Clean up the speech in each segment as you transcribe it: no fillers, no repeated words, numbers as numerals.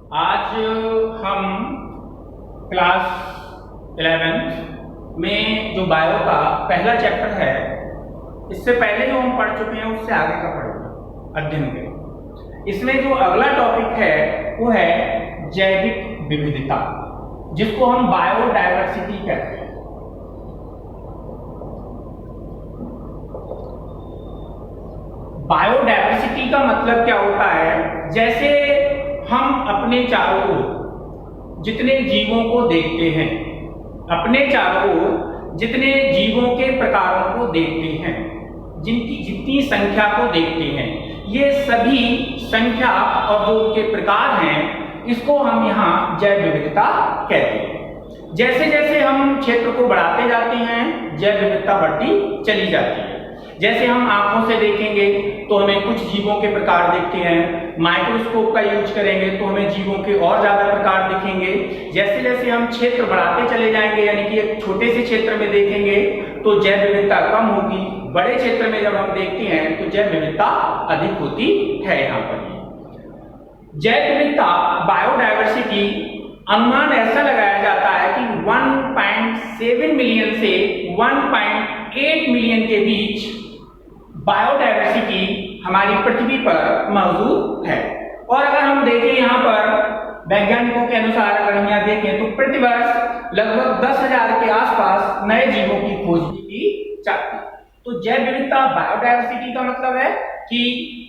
आज हम class 11th में जो बायो का पहला चैप्टर है, इससे पहले जो हम पढ़ चुके हैं उससे आगे का पढ़ेंगे अध्ययन के। इसमें जो अगला टॉपिक है वो है जैविक विविधता, जिसको हम बायोडायवर्सिटी कहते हैं। बायोडायवर्सिटी का मतलब क्या होता है? जैसे हम अपने चारों ओर जितने जीवों को देखते हैं, अपने चारों ओर जितने जीवों के प्रकारों को देखते हैं, जिनकी जितनी संख्या को देखते हैं, ये सभी संख्या और जो उनके प्रकार हैं, इसको हम यहाँ जैव विविधता कहते हैं। जैसे जैसे हम क्षेत्र को बढ़ाते जाते हैं, जैव विविधता बढ़ती चली जाती है। जैसे हम आंखों से देखेंगे तो हमें कुछ जीवों के प्रकार दिखते हैं, माइक्रोस्कोप का यूज करेंगे तो हमें जीवों के और ज्यादा प्रकार दिखेंगे। जैसे जैसे हम क्षेत्र बढ़ाते चले जाएंगे, यानी कि एक छोटे से क्षेत्र में देखेंगे तो जैव विविधता कम होगी, बड़े क्षेत्र में जब हम देखते हैं तो जैव विविधता अधिक होती है। यहाँ पर जैव विविधता बायोडायवर्सिटी अनुमान ऐसा लगाया जाता है कि 1.7 मिलियन से 1.8 मिलियन के बीच बायोडायवर्सिटी हमारी पृथ्वी पर मौजूद है। और अगर हम देखें यहाँ पर वैज्ञानिकों के अनुसार, अगर हम यहाँ देखें तो प्रतिवर्ष लगभग 10,000 के आसपास नए जीवों की खोज की जाती है। तो जैव विविधता बायोडायवर्सिटी का मतलब है कि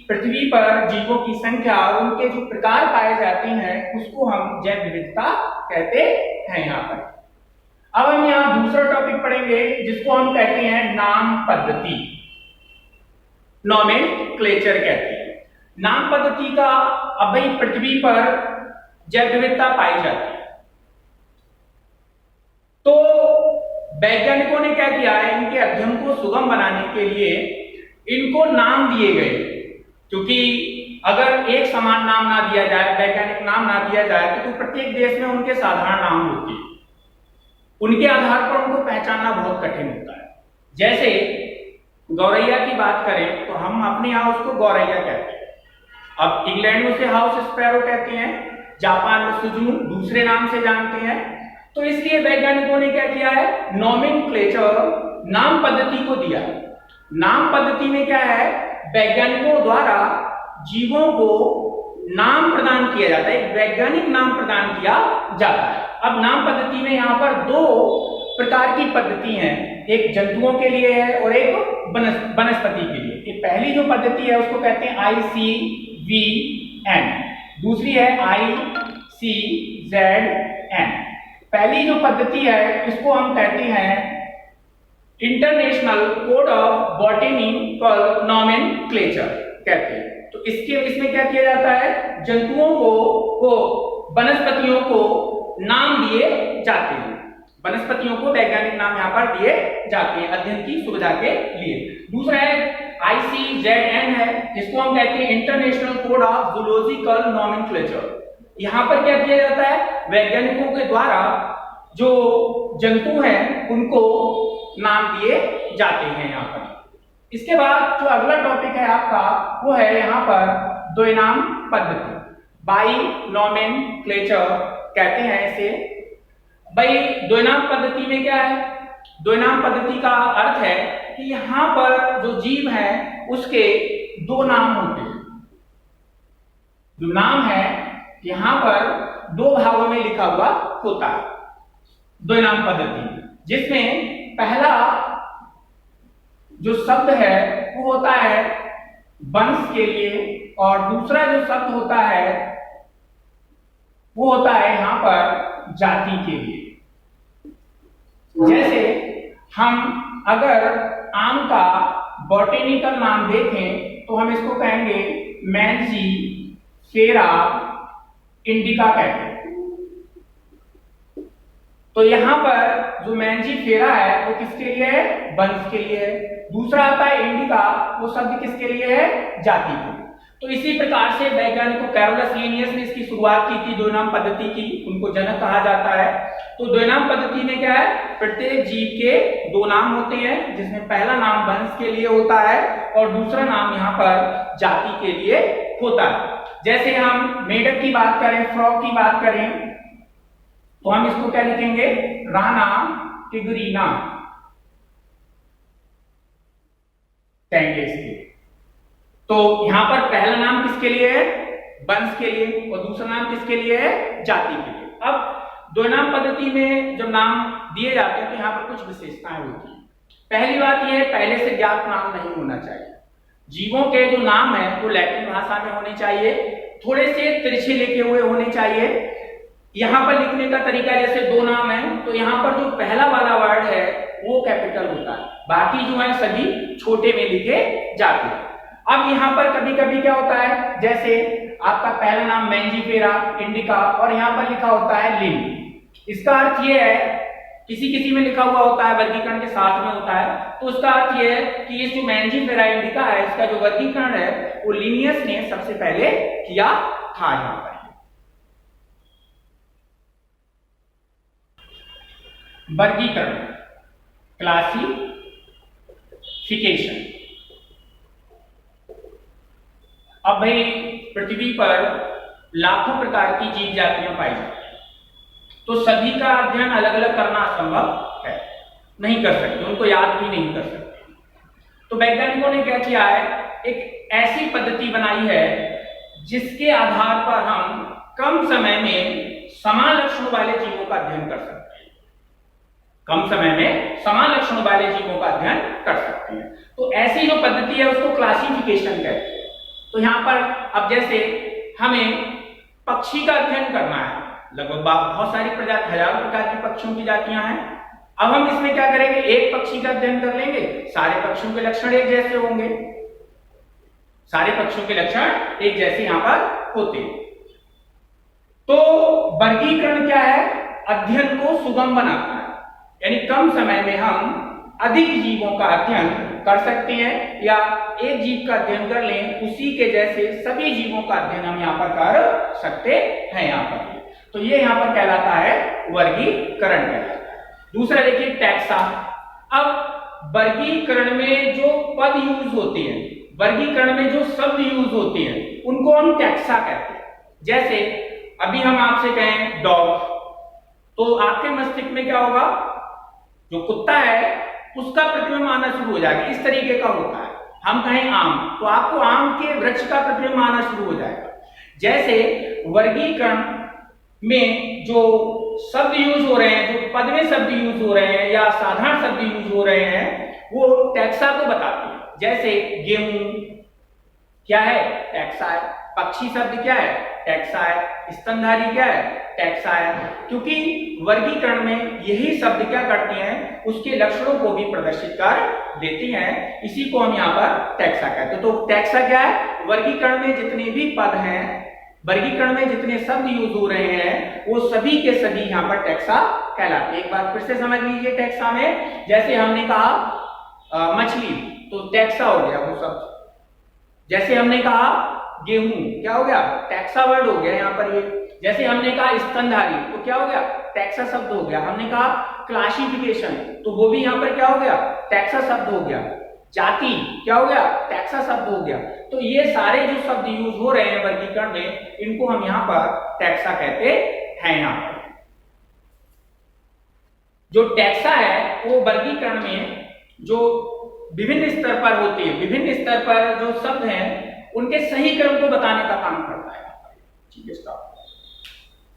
पृथ्वी पर जीवों की संख्या और उनके जो प्रकार पाए जाते हैं उसको हम जैव विविधता कहते हैं। यहाँ पर अब हम यहाँ दूसरा टॉपिक पढ़ेंगे जिसको हम कहते हैं नाम पद्धति, नोमेनक्लेचर कहते हैं। नाम पद्धति का अब भाई पृथ्वी पर जैव विविधता पाई जाती है, तो वैज्ञानिकों ने क्या किया है, इनके अध्ययन को सुगम बनाने के लिए इनको नाम दिए गए। क्योंकि अगर एक समान नाम ना दिया जाए, वैज्ञानिक नाम ना दिया जाए, तो प्रत्येक देश में उनके साधारण नाम होते हैं, उनके आधार पर उनको पहचानना बहुत कठिन होता है। जैसे गौरैया की बात करें तो हम अपने यहाँ उसको गौरैया कहते हैं। अब इंग्लैंड में उसे हाउस स्पैरो कहते हैं, जापान में सुजुन दूसरे नाम से जानते हैं। तो इसलिए वैज्ञानिकों ने क्या किया है, नोमेनक्लेचर नाम पद्धति को दिया। नाम पद्धति में क्या है, वैज्ञानिकों द्वारा जीवों को नाम प्रदान किया जाता है, एक वैज्ञानिक नाम प्रदान किया जाता है। अब नाम पद्धति में यहाँ पर दो प्रकार की पद्धति हैं, एक जंतुओं के लिए है और एक वनस्पति के लिए। ये पहली जो पद्धति है उसको कहते हैं ICVN, दूसरी है ICZN। पहली जो पद्धति है इसको हम कहते हैं international code of botanical nomenclature कहते हैं। तो इसमें क्या किया जाता है, जंतुओं को वनस्पतियों को नाम दिए जाते हैं, वनस्पतियों को वैज्ञानिक नाम यहाँ पर दिए जाते हैं अध्ययन की सुविधा के लिए। दूसरा है ICZN है, जिसको हम कहते हैं international code of zoological nomenclature. यहाँ पर क्या किया जाता है, वैज्ञानिकों के द्वारा जो जंतु हैं उनको नाम दिए जाते हैं यहाँ पर। इसके बाद जो अगला टॉपिक है आपका वो है यहाँ पर द्विनाम पद्धति, बाइनोमेनक्लेचर कहते हैं इसे। भाई द्विनाम पद्धति में क्या है, द्विनाम पद्धति का अर्थ है कि यहाँ पर जो जीव है उसके दो नाम होते हैं। जो नाम है यहाँ पर दो भागों में लिखा हुआ होता है द्विनाम पद्धति, जिसमें पहला जो शब्द है वो होता है वंश के लिए और दूसरा जो शब्द होता है वो होता है यहाँ पर जाति के लिए। जैसे हम अगर आम का बॉटेनिकल नाम देखें तो हम इसको कहेंगे मैंजीफेरा इंडिका कहते हैं। तो यहाँ पर जो मैंजीफेरा है वो किसके लिए है, वंश के लिए है। दूसरा आता है इंडिका, वो शब्द किसके लिए है, जाति के। तो इसी प्रकार से वैज्ञानिकों कैरोलस लिनियस ने इसकी शुरुआत की थी द्विनाम पद्धति की, उनको जनक कहा जाता है। तो द्विनाम पद्धति में क्या है, प्रत्येक जीव के दो नाम होते हैं, जिसमें पहला नाम वंश के लिए होता है और दूसरा नाम यहाँ पर जाति के लिए होता है। जैसे हम मेढक की बात करें, फ्रॉक की बात करें, तो हम इसको क्या लिखेंगे? राना, तिगरीना, कहेंगे इसके। तो यहां पर पहला नाम किसके लिए है? वंश के लिए, और दूसरा नाम किसके लिए है? जाति के लिए। अब द्विनाम पद्धति में जब नाम दिए जाते हैं तो यहाँ पर कुछ विशेषताएं होती हैं। पहली बात यह है, पहले से ज्ञात नाम नहीं होना चाहिए। जीवों के जो नाम है वो लैटिन भाषा में होने चाहिए, थोड़े से तिरछे लिखे हुए होने चाहिए। यहाँ पर लिखने का तरीका, जैसे दो नाम है तो यहाँ पर जो पहला वाला वर्ड है वो कैपिटल होता है, बाकी जो है सभी छोटे में लिखे जाते हैं। अब यहाँ पर कभी कभी क्या होता है, जैसे आपका पहला नाम मैंजीफेरा, इंडिका, और यहाँ पर लिखा होता है लिन। इसका अर्थ ये है, किसी किसी में लिखा हुआ होता है वर्गीकरण के साथ में होता है, तो उसका अर्थ ये है कि ये जो मैंजीफेरा इंडिका है इसका जो वर्गीकरण है वो लिनियस ने सबसे पहले किया था। यहाँ पर वर्गीकरण, क्लासिफिकेशन। अब भाई पृथ्वी पर लाखों प्रकार की जीव जातियां पाई जाती हैं, तो सभी का अध्ययन अलग अलग करना असंभव है, नहीं कर सकते, उनको याद भी नहीं कर सकते। तो वैज्ञानिकों ने क्या किया है, एक ऐसी पद्धति बनाई है जिसके आधार पर हम कम समय में समान लक्षणों वाले जीवों का अध्ययन कर सकते हैं। कम समय में समान लक्षणों वाले जीवों का अध्ययन कर सकते हैं। तो ऐसी जो पद्धति है उसको क्लासिफिकेशन कहते हैं। तो यहां पर अब जैसे हमें पक्षी का अध्ययन करना है, लगभग बहुत सारी प्रजाति, हजारों प्रकार की पक्षियों की जातियां हैं। अब हम इसमें क्या करेंगे, एक पक्षी का अध्ययन कर लेंगे, सारे पक्षियों के लक्षण एक जैसे होंगे, सारे पक्षियों के लक्षण एक जैसे यहां पर होते हैं। तो वर्गीकरण क्या है, अध्ययन को सुगम बनाता है, यानी कम समय में हम अधिक जीवों का अध्ययन कर सकते हैं, या एक जीव का अध्ययन कर लें उसी के जैसे सभी जीवों का अध्ययन हम यहाँ पर कर सकते हैं। यहाँ पर तो ये यहाँ पर कहलाता है वर्गीकरण कहलाता है। दूसरा देखिए टैक्सा। अब वर्गीकरण में जो पद यूज होते हैं, वर्गीकरण में जो शब्द यूज होते हैं उनको हम टैक्सा कहते हैं। जैसे अभी हम आपसे कहें डॉग, तो आपके मस्तिष्क में क्या होगा, जो कुत्ता है उसका प्रतिबिंब आना शुरू हो जाएगा, इस तरीके का होता है। हम कहें आम, तो आपको आम के वृक्ष का प्रतिबिंब आना शुरू हो जाएगा। जैसे वर्गीकरण में जो शब्द यूज हो रहे हैं, जो पद में शब्द यूज हो रहे हैं या साधारण शब्द यूज हो रहे हैं, वो टैक्सा को बताते हैं। जैसे गेहूं क्या है, टैक्सा है। पक्षी शब्द क्या है, टैक्सा है। स्तनधारी क्या है, टैक्सा है। क्योंकि वर्गीकरण में यही शब्द क्या करते हैं, उसके लक्षणों को भी प्रदर्शित कर देते हैं, इसी को हम यहाँ पर टैक्सा कहते हैं। तो टैक्सा क्या है, वर्गीकरण में जितने भी पद हैं, वर्गीकरण में जितने शब्द यूज हो रहे हैं वो सभी के सभी यहाँ पर टैक्सा कहलाते हैं। एक बात फिर से समझ लीजिए, टैक्सा में जैसे हमने कहा मछली, तो टैक्सा हो गया वो शब्द। जैसे हमने कहा गेहूं, क्या हो गया, टैक्सा वर्ड हो गया यहाँ पर ये। जैसे हमने कहा स्तनधारी, तो क्या हो गया, टैक्सा शब्द हो गया। हमने कहा क्लासिफिकेशन, तो वो भी यहाँ पर क्या हो गया, टैक्सा शब्द हो गया। जाति क्या हो गया, टैक्सा शब्द हो गया। तो ये सारे जो शब्द यूज हो रहे हैं वर्गीकरण में, इनको हम यहाँ पर टैक्सा कहते हैं। यहाँ पर जो टैक्सा है वो वर्गीकरण में जो विभिन्न स्तर पर होते हैं, विभिन्न स्तर पर जो शब्द हैं उनके सही क्रम को बताने का काम करता है। ठीक है।